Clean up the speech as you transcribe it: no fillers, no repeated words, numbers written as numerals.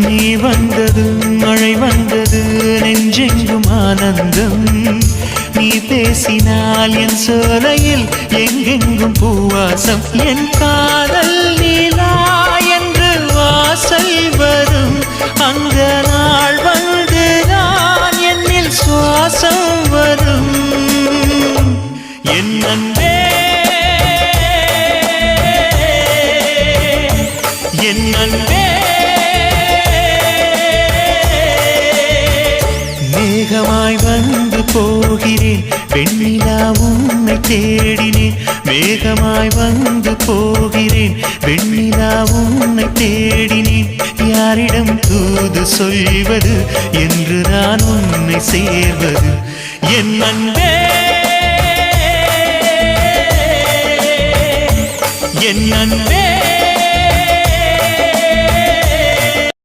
நீ வந்ததும் மழை வந்தது நெஞ்செங்கும் ஆனந்தம் நீ பேசினால் என் சோலையில் எங்கெங்கும் பூவாசம் என் காதல் நீலா என்று வாசல் வரும் அந்த நாள் வந்து நான் என்னில் சுவாசம் வரும் என் அன்பே என் அன்பே மேகமாய் வந்து போகிறேன் வெண்ணிலா உன்னை தேடினேன் மேகமாய் வந்து போகிறேன் வெண்ணிலா உன்னை தேடினேன் யாரிடம் தூது சொல்வது என்று நான் உன்னை சேர்வது என் அன்பே என் அன்பே